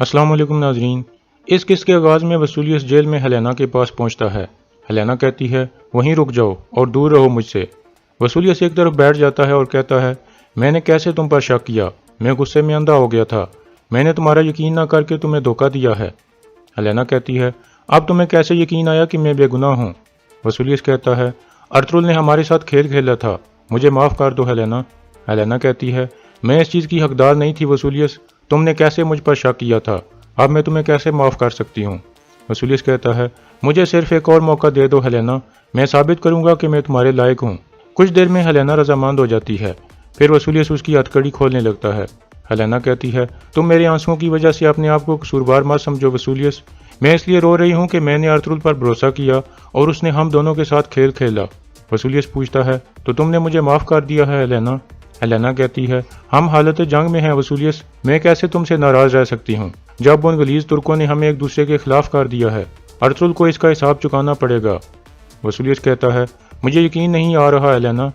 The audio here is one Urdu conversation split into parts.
السلام علیکم ناظرین۔ اس قسط کے آغاز میں وسولیس جیل میں ہیلینا کے پاس پہنچتا ہے۔ ہیلینا کہتی ہے وہیں رک جاؤ اور دور رہو مجھ سے۔ وسولیس ایک طرف بیٹھ جاتا ہے اور کہتا ہے میں نے کیسے تم پر شک کیا، میں غصے میں اندھا ہو گیا تھا، میں نے تمہارا یقین نہ کر کے تمہیں دھوکہ دیا ہے۔ ہیلینا کہتی ہے اب تمہیں کیسے یقین آیا کہ میں بے گناہ ہوں؟ وسولیس کہتا ہے ارطغرل نے ہمارے ساتھ کھیل کھیلا تھا، مجھے معاف کر دو ہیلینا۔ ہیلینا کہتی ہے میں اس چیز کی حقدار نہیں تھی وسولیس، تم نے کیسے مجھ پر شک کیا تھا، اب میں تمہیں کیسے معاف کر سکتی ہوں؟ وسولیس کہتا ہے مجھے صرف ایک اور موقع دے دو ہیلینا، میں ثابت کروں گا کہ میں تمہارے لائق ہوں۔ کچھ دیر میں ہیلینا رضامند ہو جاتی ہے، پھر وسولیس اس کی ہتھکڑی کھولنے لگتا ہے۔ ہیلینا کہتی ہے تم میرے آنسوؤں کی وجہ سے اپنے آپ کو قصوروار مت سمجھو وسولیس، میں اس لیے رو رہی ہوں کہ میں نے ارطغرل پر بھروسہ کیا اور اس نے ہم دونوں کے ساتھ کھیل کھیلا۔ وسولیس پوچھتا ہے تو تم نے مجھے معاف کر دیا ہے ہیلینا؟ ہیلینا کہتی ہے ہم حالت جنگ میں ہیں وسولیس، میں کیسے تم سے ناراض رہ سکتی ہوں جب ان غلیظ ترکوں نے ہمیں ایک دوسرے کے خلاف کر دیا ہے، ارطغرل کو اس کا حساب چکانا پڑے گا۔ وسولیس کہتا ہے مجھے یقین نہیں آ رہا ہیلینا،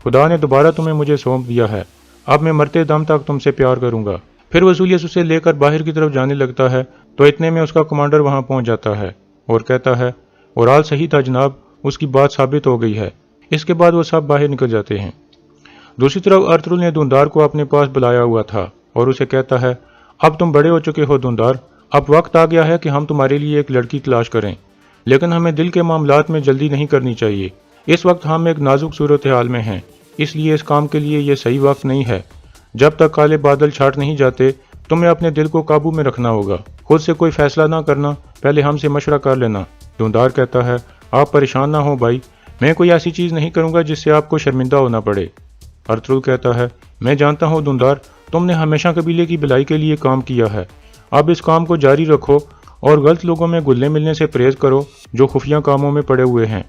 خدا نے دوبارہ تمہیں مجھے سونپ دیا ہے، اب میں مرتے دم تک تم سے پیار کروں گا۔ پھر وسولیس اسے لے کر باہر کی طرف جانے لگتا ہے تو اتنے میں اس کا کمانڈر وہاں پہنچ جاتا ہے اور کہتا ہے اورال صحیح تھا جناب، اس کی بات ثابت ہو گئی ہے۔ اس کے بعد وہ سب باہر نکل جاتے ہیں۔ دوسری طرف ارطغرل نے دھندار کو اپنے پاس بلایا ہوا تھا اور اسے کہتا ہے اب تم بڑے ہو چکے ہو دھندار، اب وقت آ گیا ہے کہ ہم تمہارے لیے ایک لڑکی تلاش کریں، لیکن ہمیں دل کے معاملات میں جلدی نہیں کرنی چاہیے، اس وقت ہم ایک نازک صورتحال میں ہیں، اس لیے اس کام کے لیے یہ صحیح وقت نہیں ہے۔ جب تک کالے بادل چھاٹ نہیں جاتے تمہیں اپنے دل کو قابو میں رکھنا ہوگا، خود سے کوئی فیصلہ نہ کرنا، پہلے ہم سے مشورہ کر لینا۔ دھندار کہتا ہے آپ پریشان نہ ہو بھائی، میں کوئی ایسی چیز نہیں کروں گا جس سے آپ کو شرمندہ ہونا پڑے۔ ارطغرل کہتا ہے میں جانتا ہوں دھندار، تم نے ہمیشہ قبیلے کی بھلائی کے لیے کام کیا ہے، اب اس کام کو جاری رکھو اور غلط لوگوں میں گلنے ملنے سے پرہیز کرو جو خفیہ کاموں میں پڑے ہوئے ہیں۔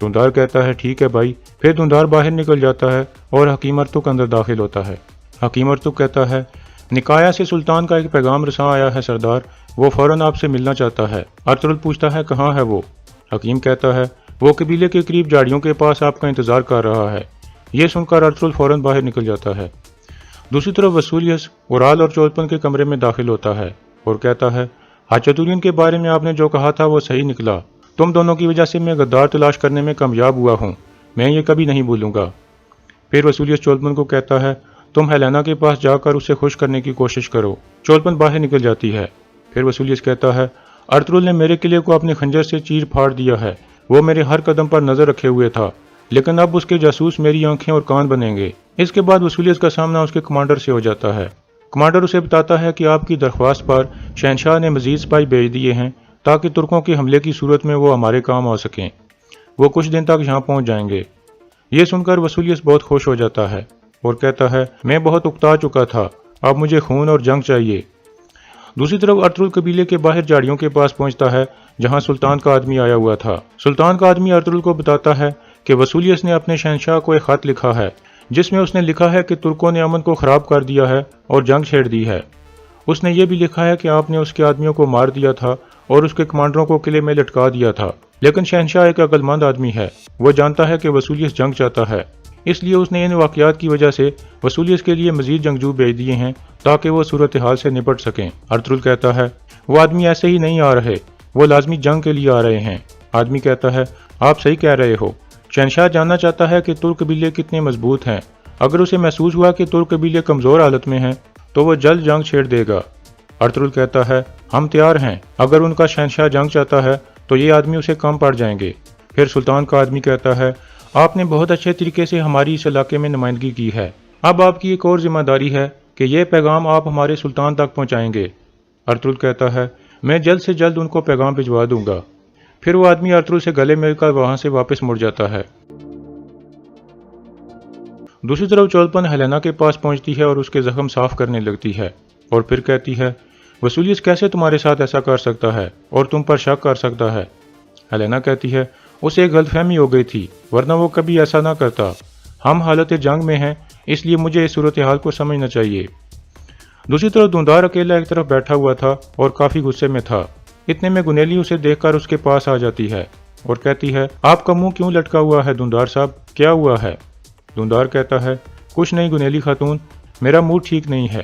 دھندار کہتا ہے ٹھیک ہے بھائی۔ پھر دھندار باہر نکل جاتا ہے اور حکیم ارطغرل اندر داخل ہوتا ہے۔ حکیم ارطغرل کہتا ہے نکایا سے سلطان کا ایک پیغام رساں آیا ہے سردار، وہ فوراً آپ سے ملنا چاہتا ہے۔ ارطغرل پوچھتا ہے کہاں ہے وہ؟ حکیم کہتا ہے وہ قبیلے کے قریب جھاڑیوں کے پاس آپ کا انتظار کر رہا ہے۔ یہ سن کر ارطغرل فوراً باہر نکل جاتا ہے۔ دوسری طرف وسولیس اورال اور چولپن کے کمرے میں داخل ہوتا ہے اور کہتا ہے ہچتورین کے بارے میں آپ نے جو کہا تھا وہ صحیح نکلا، تم دونوں کی وجہ سے میں غدار تلاش کرنے میں کامیاب ہوا ہوں، میں یہ کبھی نہیں بھولوں گا۔ پھر وسولیس چولپن کو کہتا ہے تم ہیلینا کے پاس جا کر اسے خوش کرنے کی کوشش کرو۔ چولپن باہر نکل جاتی ہے۔ پھر وسولیس کہتا ہے ارطغرل نے میرے قلعے کو اپنے خنجر سے چیر پھاڑ دیا ہے، وہ میرے ہر قدم پر نظر رکھے ہوئے تھا، لیکن اب اس کے جاسوس میری آنکھیں اور کان بنیں گے۔ اس کے بعد وسولیس کا سامنا اس کے کمانڈر سے ہو جاتا ہے۔ کمانڈر اسے بتاتا ہے کہ آپ کی درخواست پر شہنشاہ نے مزید سپاہی بھیج دیے ہیں تاکہ ترکوں کے حملے کی صورت میں وہ ہمارے کام آ سکیں، وہ کچھ دن تک یہاں پہنچ جائیں گے۔ یہ سن کر وسولیس بہت خوش ہو جاتا ہے اور کہتا ہے میں بہت اکتا چکا تھا، اب مجھے خون اور جنگ چاہیے۔ دوسری طرف ارطغرل قبیلے کے باہر جھاڑیوں کے پاس پہنچتا ہے جہاں سلطان کا آدمی آیا ہوا تھا۔ سلطان کا آدمی ارطغرل کو بتاتا ہے کہ وسولیس نے اپنے شہنشاہ کو ایک خط لکھا ہے جس میں اس نے لکھا ہے کہ ترکوں نے امن کو خراب کر دیا ہے اور جنگ چھیڑ دی ہے۔ اس نے یہ بھی لکھا ہے کہ آپ نے اس کے آدمیوں کو مار دیا تھا اور اس کے کمانڈروں کو قلعے میں لٹکا دیا تھا، لیکن شہنشاہ ایک عقل مند آدمی ہے، وہ جانتا ہے کہ وسولیس جنگ چاہتا ہے، اس لیے اس نے ان واقعات کی وجہ سے وسولیس کے لیے مزید جنگجو بھیج دیے ہیں تاکہ وہ صورتحال سے نپٹ سکیں۔ ارطغرل کہتا ہے وہ آدمی ایسے ہی نہیں آ رہے، وہ لازمی جنگ کے لیے آ رہے ہیں۔ آدمی کہتا ہے آپ صحیح کہہ رہے ہو، شہنشاہ جاننا چاہتا ہے کہ ترک قبیلے کتنے مضبوط ہیں، اگر اسے محسوس ہوا کہ ترک قبیلے کمزور حالت میں ہیں تو وہ جلد جنگ چھیڑ دے گا۔ ارطغرل کہتا ہے ہم تیار ہیں، اگر ان کا شہنشاہ جنگ چاہتا ہے تو یہ آدمی اسے کم پڑ جائیں گے۔ پھر سلطان کا آدمی کہتا ہے آپ نے بہت اچھے طریقے سے ہماری اس علاقے میں نمائندگی کی ہے، اب آپ کی ایک اور ذمہ داری ہے کہ یہ پیغام آپ ہمارے سلطان تک پہنچائیں گے۔ ارطغرل کہتا ہے میں جلد سے جلد ان کو پیغام بھجوا دوں گا۔ پھر وہ آدمی ارطغرل سے گلے مل کر وہاں سے واپس مڑ جاتا ہے۔ دوسری طرف چولپن ہیلینا کے پاس پہنچتی ہے اور اس کے زخم صاف کرنے لگتی ہے اور پھر کہتی ہے وسولیس کیسے تمہارے ساتھ ایسا کر سکتا ہے اور تم پر شک کر سکتا ہے؟ ہیلینا کہتی ہے اسے ایک غلط فہمی ہو گئی تھی، ورنہ وہ کبھی ایسا نہ کرتا، ہم حالت جنگ میں ہیں اس لیے مجھے اس صورتحال کو سمجھنا چاہیے۔ دوسری طرف دھندار اکیلا ایک طرف بیٹھا ہوا تھا اور کافی غصے میں تھا۔ اتنے میں گنیلی اسے دیکھ کر اس کے پاس آ جاتی ہے اور کہتی ہے آپ کا منہ کیوں لٹکا ہوا ہے دھندار صاحب، کیا ہوا ہے؟ دھندار کہتا ہے کچھ نہیں گنیلی خاتون، میرا موڈ ٹھیک نہیں ہے۔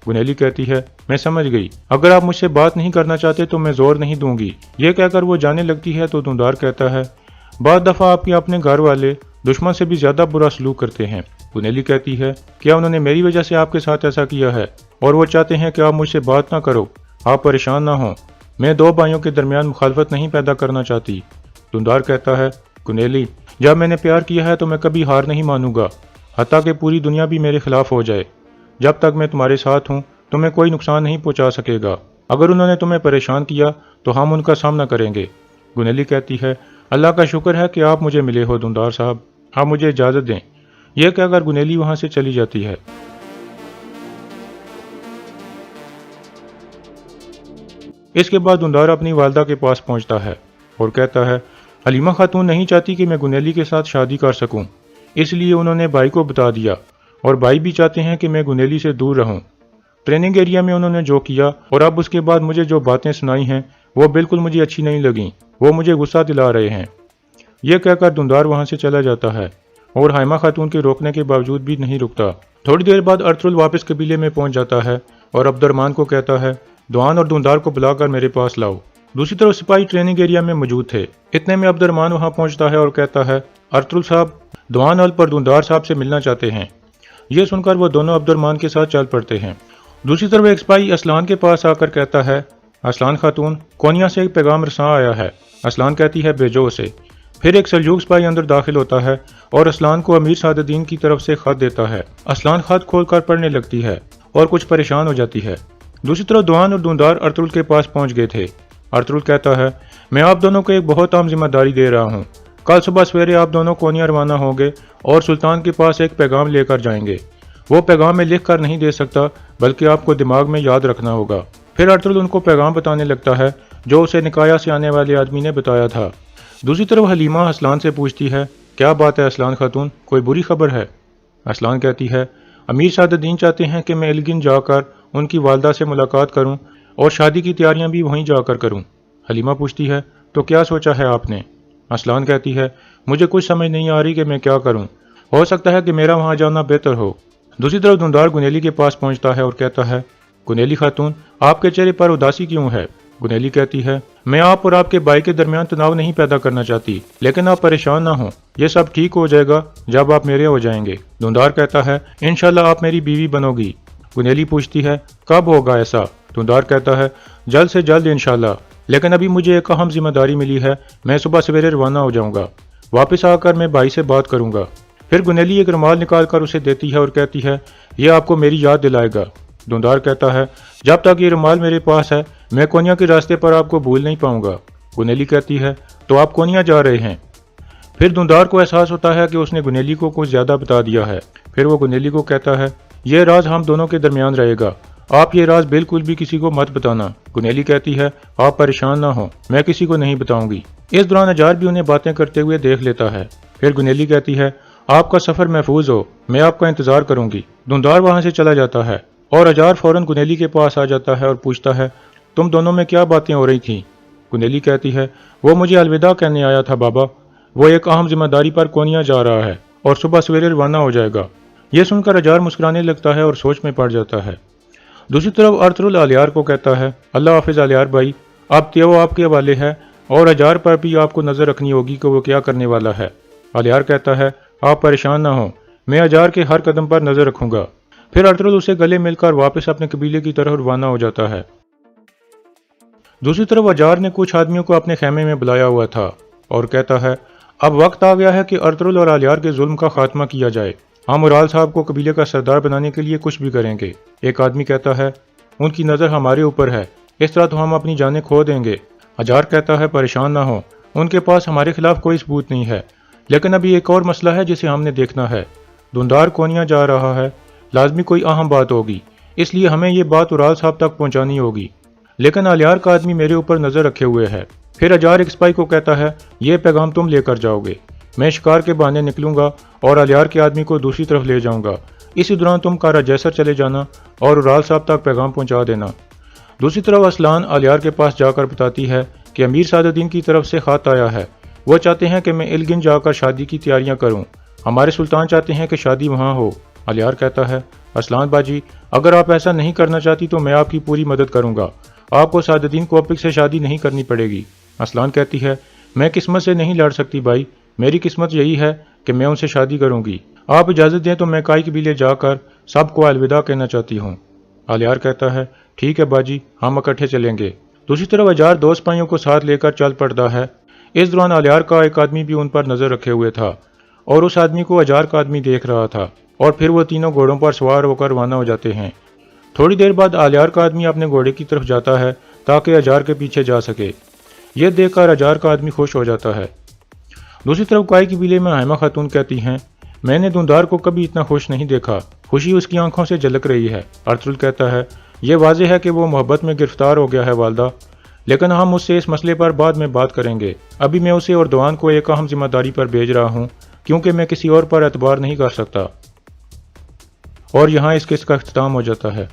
گنیلی کہتی ہے میں سمجھ گئی، اگر آپ مجھ سے بات نہیں کرنا چاہتے تو میں زور نہیں دوں گی۔ یہ کہہ کر وہ جانے لگتی ہے تو دھندار کہتا ہے بعض دفعہ آپ کے اپنے گھر والے دشمن سے بھی زیادہ برا سلوک کرتے ہیں۔ گنیلی کہتی ہے کیا انہوں نے میری وجہ سے آپ کے ساتھ ایسا کیا ہے اور وہ چاہتے ہیں کہ آپ مجھ سے بات نہ کرو، آپ پریشان نہ ہوں، میں دو بھائیوں کے درمیان مخالفت نہیں پیدا کرنا چاہتی۔ دھندار کہتا ہے گنیلی جب میں نے پیار کیا ہے تو میں کبھی ہار نہیں مانوں گا، حتیٰ کہ پوری دنیا بھی میرے خلاف ہو جائے۔ جب تک میں تمہارے ساتھ ہوں تمہیں کوئی نقصان نہیں پہنچا سکے گا، اگر انہوں نے تمہیں پریشان کیا تو ہم ان کا سامنا کریں گے۔ گنیلی کہتی ہے اللہ کا شکر ہے کہ آپ مجھے ملے ہو دھندار صاحب، آپ مجھے اجازت دیں۔ یہ کہہ کر گنیلی وہاں سے چلی جاتی ہے۔ اس کے بعد دھندار اپنی والدہ کے پاس پہنچتا ہے اور کہتا ہے حلیمہ خاتون نہیں چاہتی کہ میں گنیلی کے ساتھ شادی کر سکوں، اس لیے انہوں نے بھائی کو بتا دیا، اور بھائی بھی چاہتے ہیں کہ میں گنیلی سے دور رہوں۔ ٹریننگ ایریا میں انہوں نے جو کیا اور اب اس کے بعد مجھے جو باتیں سنائی ہیں وہ بالکل مجھے اچھی نہیں لگیں، وہ مجھے غصہ دلا رہے ہیں۔ یہ کہہ کر دھندار وہاں سے چلا جاتا ہے اور حلیمہ خاتون کے روکنے کے باوجود بھی نہیں رکتا۔ تھوڑی دیر بعد ارطغرل واپس قبیلے میں پہنچ جاتا ہے اور عبد الرحمن کو کہتا ہے دوان اور دھندار کو بلا کر میرے پاس لاؤ۔ دوسری طرف سپاہی ٹریننگ ایریا میں موجود تھے۔ اتنے میں عبد الرحمن وہاں پہنچتا ہے اور کہتا ہے ارطغرل صاحب دوان ال پر دھندار صاحب سے ملنا چاہتے ہیں۔ یہ سن کر وہ دونوں عبد الرحمن کے ساتھ چل پڑتے ہیں۔ دوسری طرف ایک سپاہی اسلان کے پاس آ کر کہتا ہے اسلان خاتون کونیا سے ایک پیغام رساں آیا ہے۔ اسلان کہتی ہے بھیجو اسے۔ پھر ایک سلجوق سپاہی اندر داخل ہوتا ہے اور اسلان کو امیر سعد الدین کی طرف سے خط دیتا ہے۔ اسلان خط کھول کر پڑھنے لگتی ہے اور کچھ پریشان ہو جاتی ہے۔ دوسری طرف دوان اور دھندار ارطغرل کے پاس پہنچ گئے تھے۔ ارطغرل کہتا ہے میں آپ دونوں کو ایک بہت اہم ذمہ داری دے رہا ہوں، کل صبح سویرے آپ دونوں کونیا روانہ ہوں گے اور سلطان کے پاس ایک پیغام لے کر جائیں گے۔ وہ پیغام میں لکھ کر نہیں دے سکتا بلکہ آپ کو دماغ میں یاد رکھنا ہوگا۔ پھر ارطغرل ان کو پیغام بتانے لگتا ہے جو اسے نکایا سے آنے والے آدمی نے بتایا تھا۔ دوسری طرف حلیمہ اسلان سے پوچھتی ہے کیا بات ہے اسلان خاتون، کوئی بری خبر ہے؟ اسلان کہتی ہے امیر سعد الدین چاہتے ہیں کہ میں ایلگن جا کر ان کی والدہ سے ملاقات کروں اور شادی کی تیاریاں بھی وہیں جا کر کروں۔ حلیمہ پوچھتی ہے تو کیا سوچا ہے آپ نے؟ اسلان کہتی ہے مجھے کچھ سمجھ نہیں آ رہی کہ میں کیا کروں، ہو سکتا ہے کہ میرا وہاں جانا بہتر ہو۔ دوسری طرف دھندار گنیلی کے پاس پہنچتا ہے اور کہتا ہے گنیلی خاتون آپ کے چہرے پر اداسی کیوں ہے؟ گنیلی کہتی ہے میں آپ اور آپ کے بھائی کے درمیان تناؤ نہیں پیدا کرنا چاہتی، لیکن آپ پریشان نہ ہوں، یہ سب ٹھیک ہو جائے گا جب آپ میرے ہو جائیں گے۔ دھندار کہتا ہے انشاءاللہ آپ میری بیوی بنو گی۔ گنیلی پوچھتی ہے کب ہوگا ایسا؟ دھندار کہتا ہے جلد سے جلد انشاءاللہ، لیکن ابھی مجھے ایک اہم ذمہ داری ملی ہے، میں صبح سویرے روانہ ہو جاؤں گا، واپس آ کر میں بھائی سے بات کروں گا۔ پھر گنیلی ایک رومال نکال کر اسے دیتی ہے اور کہتی ہے یہ آپ کو میری یاد دلائے گا۔ دھندار کہتا ہے جب تک یہ رومال میرے پاس ہے میں کونیا کے راستے پر آپ کو بھول نہیں پاؤں گا۔ گنیلی کہتی ہے تو آپ کونیا جا رہے ہیں؟ پھر دھندار کو احساس ہوتا ہے کہ اس نے گنیلی کو کچھ زیادہ بتا دیا ہے۔ پھر وہ گنیلی کو کہتا ہے یہ راز ہم دونوں کے درمیان رہے گا، آپ یہ راز بالکل بھی کسی کو مت بتانا۔ گنیلی کہتی ہے آپ پریشان نہ ہوں، میں کسی کو نہیں بتاؤں گی۔ اس دوران اجار بھی انہیں باتیں کرتے ہوئے دیکھ لیتا ہے۔ پھر گنیلی کہتی ہے آپ کا سفر محفوظ ہو، میں آپ کا انتظار کروں گی۔ دھندار وہاں سے چلا جاتا ہے اور اجار فوراً گنیلی کے پاس آ جاتا ہے اور پوچھتا ہے تم دونوں میں کیا باتیں ہو رہی تھیں؟ گنیلی کہتی ہے وہ مجھے الوداع کہنے آیا تھا بابا، وہ ایک اہم ذمہ داری پر کونیا جا رہا ہے اور صبح سویرے روانہ ہو جائے گا۔ یہ سن کر اجار مسکرانے لگتا ہے اور سوچ میں پڑ جاتا ہے۔ دوسری طرف ارطغرل الیار کو کہتا ہے اللہ حافظ الیار بھائی، اب تیو آپ کے حوالے ہے اور اجار پر بھی آپ کو نظر رکھنی ہوگی کہ وہ کیا کرنے والا ہے۔ الیار کہتا ہے آپ پریشان نہ ہوں، میں اجار کے ہر قدم پر نظر رکھوں گا۔ پھر ارطغرل اسے گلے مل کر واپس اپنے قبیلے کی طرف روانہ ہو جاتا ہے۔ دوسری طرف اجار نے کچھ آدمیوں کو اپنے خیمے میں بلایا ہوا تھا اور کہتا ہے اب وقت آ گیا ہے کہ ارطغرل اور الیار کے ظلم کا خاتمہ کیا جائے، ہم اورال صاحب کو قبیلے کا سردار بنانے کے لیے کچھ بھی کریں گے۔ ایک آدمی کہتا ہے ان کی نظر ہمارے اوپر ہے، اس طرح تو ہم اپنی جانیں کھو دیں گے۔ اجار کہتا ہے پریشان نہ ہو، ان کے پاس ہمارے خلاف کوئی ثبوت نہیں ہے، لیکن ابھی ایک اور مسئلہ ہے جسے ہم نے دیکھنا ہے۔ دھندار کونیا جا رہا ہے، لازمی کوئی اہم بات ہوگی، اس لیے ہمیں یہ بات اورال صاحب تک پہنچانی ہوگی، لیکن الیار کا آدمی میرے اوپر نظر رکھے ہوئے ہے۔ پھر اجار ایک سپاہی کو کہتا ہے یہ پیغام تم لے کر جاؤ گے، میں شکار کے بہانے نکلوں گا اور الیار کے آدمی کو دوسری طرف لے جاؤں گا، اسی دوران تم کارا جیسر چلے جانا اور اورال صاحب تک پیغام پہنچا دینا۔ دوسری طرف اسلان الیار کے پاس جا کر بتاتی ہے کہ امیر سعد الدین کی طرف سے خط آیا ہے، وہ چاہتے ہیں کہ میں ایلگن جا کر شادی کی تیاریاں کروں، ہمارے سلطان چاہتے ہیں کہ شادی وہاں ہو الیار کہتا ہے ارسلان باجی اگر آپ ایسا نہیں کرنا چاہتی تو میں آپ کی پوری مدد کروں گا، آپ کو سعادتین کوپک سے شادی نہیں کرنی پڑے گی۔ ارسلان کہتی ہے میں قسمت سے نہیں لڑ سکتی بھائی، میری قسمت یہی ہے کہ میں ان سے شادی کروں گی، آپ اجازت دیں تو میں کائی قبیلے جا کر سب کو الوداع کہنا چاہتی ہوں۔ الیار کہتا ہے ٹھیک ہے باجی ہم اکٹھے چلیں گے۔ دوسری طرف اجار دوست بھائیوں کو ساتھ لے کر چل پڑتا ہے۔ اس دوران الیار کا ایک آدمی بھی ان پر نظر رکھے ہوئے تھا اور اس آدمی کو اجار کا آدمی دیکھ رہا تھا، اور پھر وہ تینوں گھوڑوں پر سوار ہو کر روانہ ہو جاتے ہیں۔ تھوڑی دیر بعد الیار کا آدمی اپنے گھوڑے کی طرف جاتا ہے تاکہ اجار کے پیچھے جا سکے۔ یہ دیکھ کر اجار کا آدمی خوش ہو جاتا ہے۔ دوسری طرف کائی قبیلے میں حائمہ خاتون کہتی ہیں میں نے دھندار کو کبھی اتنا خوش نہیں دیکھا، خوشی اس کی آنکھوں سے جھلک رہی ہے۔ ارطغرل کہتا ہے یہ واضح ہے کہ وہ محبت میں گرفتار ہو گیا ہے والدہ، لیکن ہم اس سے اس مسئلے پر بعد میں بات کریں گے، ابھی میں اسے اور دوان کو ایک اہم ذمہ داری پر بھیج رہا ہوں کیونکہ میں کسی اور پر اعتبار نہیں کر سکتا۔ اور یہاں اس قسط کا اختتام ہو جاتا ہے۔